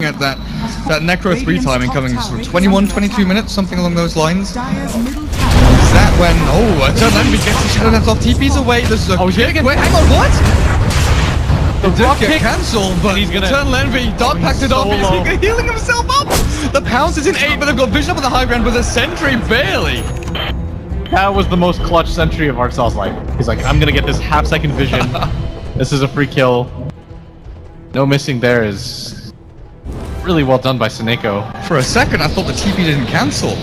at that Necro 3 timing coming sort of 21, 22 minutes, something along those lines. Is that when, Turn Envy gets the Shadow Dance off, TP's away, there's a kick, wait, hang on, what? The did get cancelled, but he's gonna Turn Envy, Dark Packed it off, he's healing himself up! The Pounce is in 8, but they've got Vision up on the high ground with a Sentry, barely! That was the most clutch sentry of Artsal's life. He's like, I'm gonna get this half-second vision. This is a free kill. No missing there is really well done by Seneko. For a second, I thought the TP didn't cancel.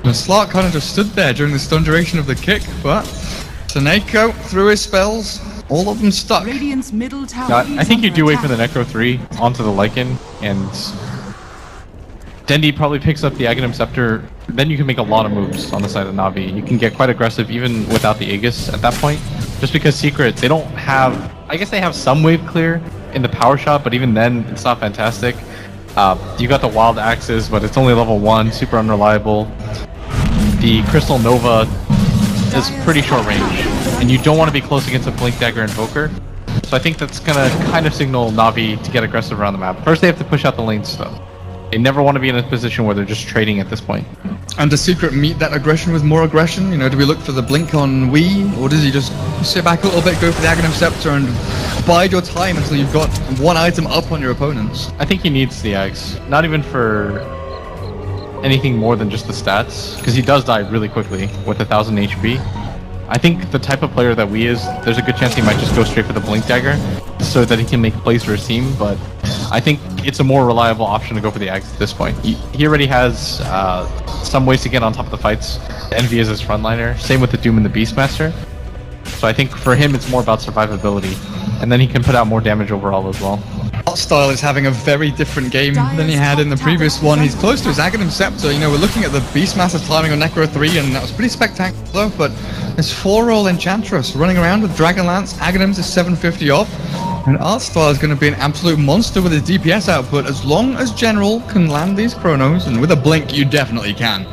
The Slark kind of just stood there during the stun duration of the kick, but Seneko, through his spells, all of them stuck. Radiant's middle tower I think you do wait for the Necro 3 onto the Lycan, and Dendi probably picks up the Aghanim Scepter. Then you can make a lot of moves on the side of Navi. You can get quite aggressive even without the Aegis at that point. Just because Secret, they don't have... I guess they have some wave clear in the power shot, but even then, it's not fantastic. You got the Wild Axes, but it's only level 1, super unreliable. The Crystal Nova is pretty short range, and you don't want to be close against a Blink Dagger Invoker. So I think that's going to kind of signal Navi to get aggressive around the map. First, they have to push out the lanes, though. They never want to be in a position where they're just trading at this point. And does Secret meet that aggression with more aggression? You know, do we look for the blink on Wii, or does he just sit back a little bit, go for the Aghanim Scepter, and bide your time until you've got one item up on your opponents? I think he needs the Ags. Not even for anything more than just the stats, because he does die really quickly with 1000 HP. I think the type of player that Wii is, there's a good chance he might just go straight for the Blink Dagger so that he can make plays for his team, but I think it's a more reliable option to go for the Ags at this point. He already has some ways to get on top of the fights. Envy is his frontliner, same with the Doom and the Beastmaster. So I think for him it's more about survivability, and then he can put out more damage overall as well. Style is having a very different game than he had in the previous one. He's close to his Aghanim Scepter. You know, we're looking at the Beastmaster timing on Necro 3, and that was pretty spectacular, but this 4-roll Enchantress running around with Dragonlance, Aghanims is 750 off, and Artstyle is going to be an absolute monster with his DPS output as long as General can land these Chronos, and with a blink you definitely can.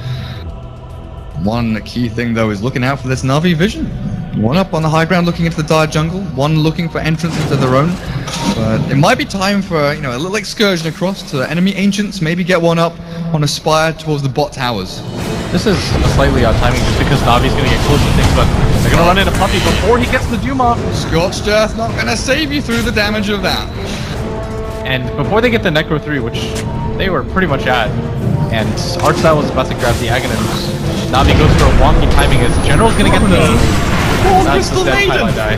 One key thing though is looking out for this Navi vision. One up on the high ground looking into the dire jungle, one looking for entrance into their own. But it might be time for, you know, a little excursion across to enemy ancients, maybe get one up on a spire towards the bot towers. This is a slightly odd timing just because Navi's going to get close to things, but they're going to run into Puppy before he gets the Doom off. Scorched Earth not going to save you through the damage of that. And before they get the Necro 3, which they were pretty much at, and Artstyle was about to grab the Aghanims, Navi goes for a wonky timing as General's going to get the... That's the dead time I die.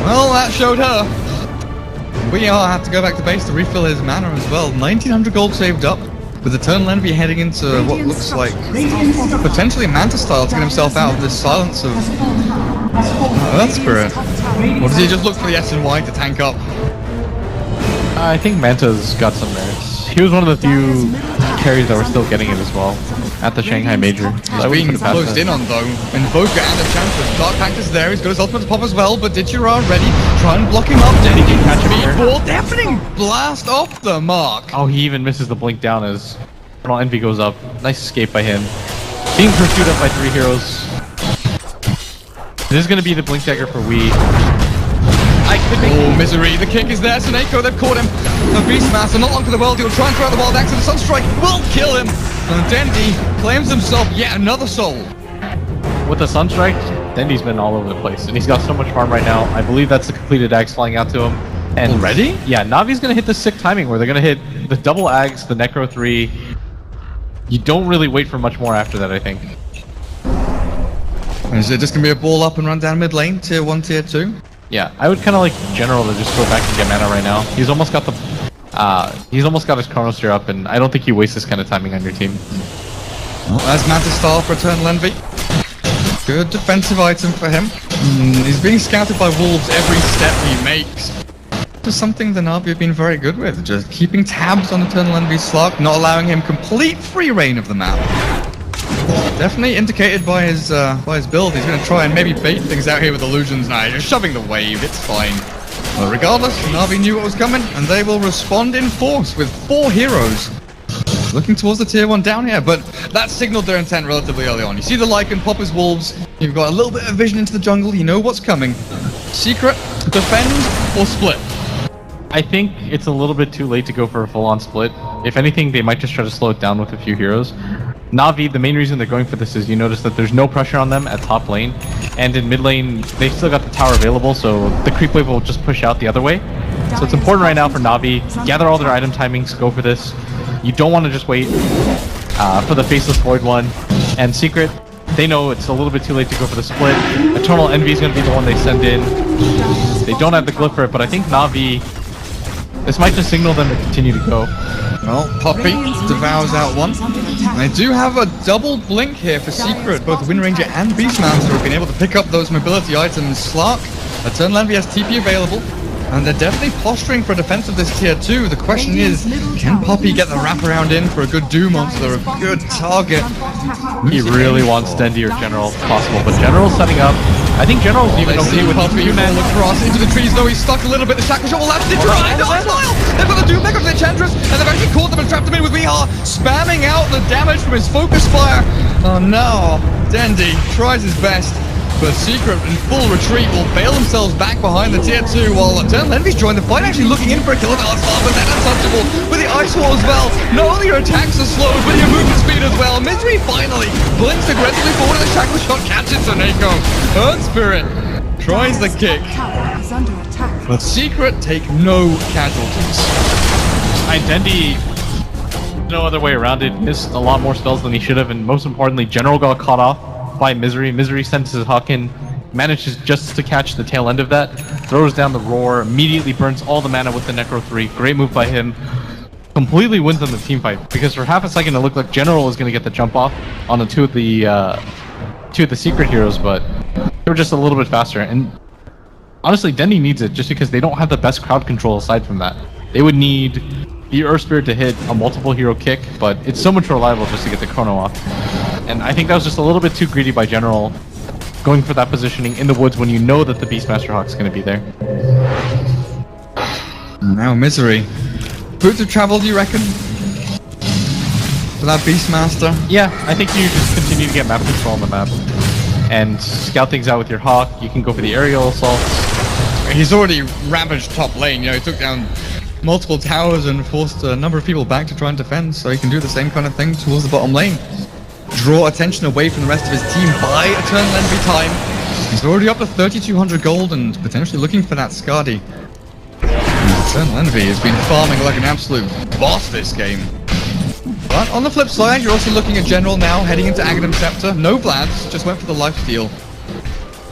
Well, that showed her. We all have to go back to base to refill his mana as well. 1900 gold saved up, with the Eternal Envy heading into what looks like potentially Manta style to get himself out of this silence of Earth Spirit. Or does he just look for the S and Y to tank up? I think Manta's got some merits. He was one of the few carries that were still getting it as well at the Shanghai Major. He's being closed in on though. Invoker and Enchantress. Dark Pact is there, he's got his ultimate to pop as well, but Dichira ready. Try and block him up. Then he can catch him here. Deafening blast off the mark. Oh, he even misses the blink down as Eternal Envy goes up. Nice escape by him. Being pursued up by 3 heroes. This is going to be the blink dagger for Wii. Oh, misery. The kick is there. Seneko, they've caught him. The Beastmaster, not long for the world. He'll try and throw out the Wild Axe, and the Sunstrike will kill him. And Dendi claims himself yet another soul. With the Sunstrike, Dendi's been all over the place, and he's got so much farm right now. I believe that's the completed Ags flying out to him. And already? Yeah, Navi's going to hit the sick timing where they're going to hit the double Ags, the Necro 3. You don't really wait for much more after that, I think. Is it just going to be a ball up and run down mid lane, tier 1, tier 2? Yeah, I would kind of like General to just go back and get mana right now. He's almost got the, he's almost got his Chronosphere up, and I don't think you waste this kind of timing on your team. Well, that's Manta style for Eternal Envy. Good defensive item for him. He's being scouted by Wolves every step he makes. This is something the Navi have been very good with, just keeping tabs on Eternal Envy's Slark, not allowing him complete free reign of the map. Definitely indicated by his build. He's going to try and maybe bait things out here with illusions now. Just shoving the wave, it's fine. But regardless, Navi knew what was coming, and they will respond in force with 4 heroes. Looking towards the tier 1 down here, but that signaled their intent relatively early on. You see the Lycan pop his wolves, you've got a little bit of vision into the jungle, you know what's coming. Secret, defend, or split. I think it's a little bit too late to go for a full-on split. If anything, they might just try to slow it down with a few heroes. Navi, the main reason they're going for this is you notice that there's no pressure on them at top lane, and in mid lane, they've still got the tower available, so the creep wave will just push out the other way. So it's important right now for Navi, gather all their item timings, go for this. You don't want to just wait for the Faceless Void one. And Secret, they know it's a little bit too late to go for the split. Eternal Envy is going to be the one they send in. They don't have the glyph for it, but I think Navi, this might just signal them to continue to go. Well, Poppy devours out one. And they do have a double blink here for Secret. Both Wind Ranger and Beastmaster have been able to pick up those mobility items. Slark, Eternal Envy has TP available. And they're definitely posturing for a defense of this tier 2. The question is, can Poppy get the wraparound in for a good Doom onto a good target? He really wants Dendi or General if possible, but General's setting up. I think General's even okay with Poppy fall across into the trees, though he's stuck a little bit. The Shackle Shot will last to try. No, they've got the Doom back onto the Enchantress, and they've actually caught them and trapped them in with Mihar, spamming out the damage from his Focus Fire. Oh no, Dendi tries his best. But Secret in full retreat will bail themselves back behind the tier 2 while Eternal Envy's joined the fight, actually looking in for a kill of Alstar, but then untouchable with the Ice Wall as well. Not only your attacks are slowed, but your movement speed as well. Misery finally blinks aggressively forward, and the Shackle Shot catches Taneko. Earth Spirit tries the kick, but Secret take no casualties. Dendi, no other way around it, missed a lot more spells than he should have, and most importantly, General got caught off by Misery. Misery sends his Hawk in, manages just to catch the tail end of that, throws down the Roar, immediately burns all the mana with the Necro 3. Great move by him. Completely wins on the team fight, because for half a second it looked like General was going to get the jump off on the two of the Secret heroes, but they were just a little bit faster. And honestly, Dendi needs it just because they don't have the best crowd control aside from that. They would need the Earth Spirit to hit a multiple hero kick, but it's so much reliable just to get the chrono off. And I think that was just a little bit too greedy by General, going for that positioning in the woods when you know that the Beastmaster Hawk's going to be there. Now Misery. Boots of travel, do you reckon? For that Beastmaster? Yeah, I think you just continue to get map control on the map and scout things out with your Hawk. You can go for the aerial assaults. He's already ravaged top lane, you know, he took down multiple towers and forced a number of people back to try and defend, so he can do the same kind of thing towards the bottom lane. Draw attention away from the rest of his team by Eternal Envy time. He's already up to 3,200 gold and potentially looking for that Skadi. Eternal Envy has been farming like an absolute boss this game. But on the flip side, you're also looking at General now, heading into Aghanim Scepter. No Vlads, just went for the lifesteal.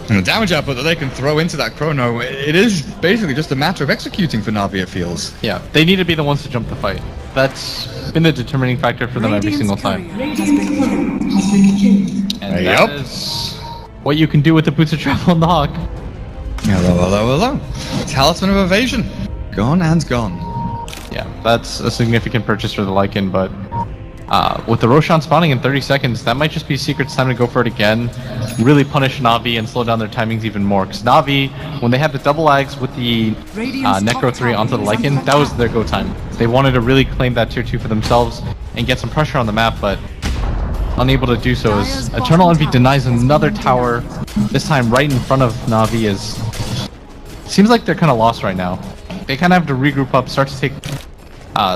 And the damage output that they can throw into that chrono, it is basically just a matter of executing for Navi, it feels. Yeah, they need to be the ones to jump the fight. That's been the determining factor for them every single time. And that is what you can do with the Boots of Travel and the Hawk. Hello. Talisman of Evasion. Gone and gone. Yeah, that's a significant purchase for the Lycan, but with the Roshan spawning in 30 seconds, that might just be Secret's time to go for it again, really punish Navi and slow down their timings even more. Because Navi, when they had the double ags with the Necro 3 onto the Lycan, that was their go time. They wanted to really claim that tier 2 for themselves and get some pressure on the map, but unable to do so as Eternal Envy denies another tower, this time right in front of Navi. Is seems like they're kind of lost right now. They kind of have to regroup up, start to take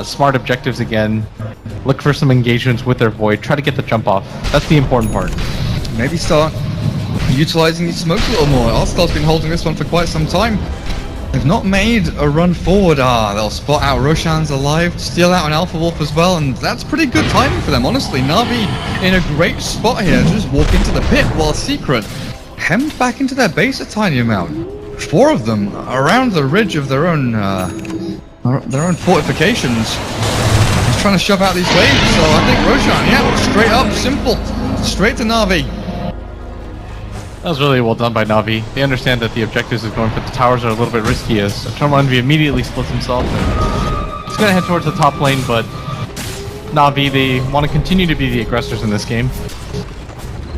smart objectives again, look for some engagements with their Void, try to get the jump off. That's the important part. Maybe start utilizing these smokes a little more. Alstar's been holding this one for quite some time. They've not made a run forward. They'll spot out Roshan's alive, steal out an Alpha Wolf as well, and that's pretty good timing for them, honestly. Navi in a great spot here to just walk into the pit, while Secret hemmed back into their base a tiny amount. 4 of them around the ridge of their own fortifications. He's trying to shove out these waves, so I think Roshan, yeah, straight up, simple, straight to Navi. That was really well done by Navi. They understand that the objectives of going for the towers are a little bit risky, as Eternal Envy immediately splits himself. And he's going to head towards the top lane, but Navi, they want to continue to be the aggressors in this game,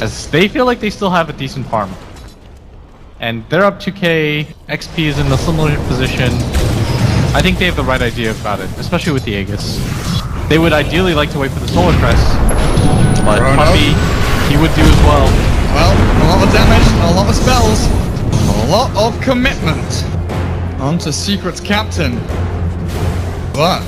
as they feel like they still have a decent farm. And they're up 2k, XP is in a similar position. I think they have the right idea about it, especially with the Aegis. They would ideally like to wait for the Solar Crest, but Puppy, he would do as well. Well, a lot of damage, a lot of spells, a lot of commitment onto Secret's captain. But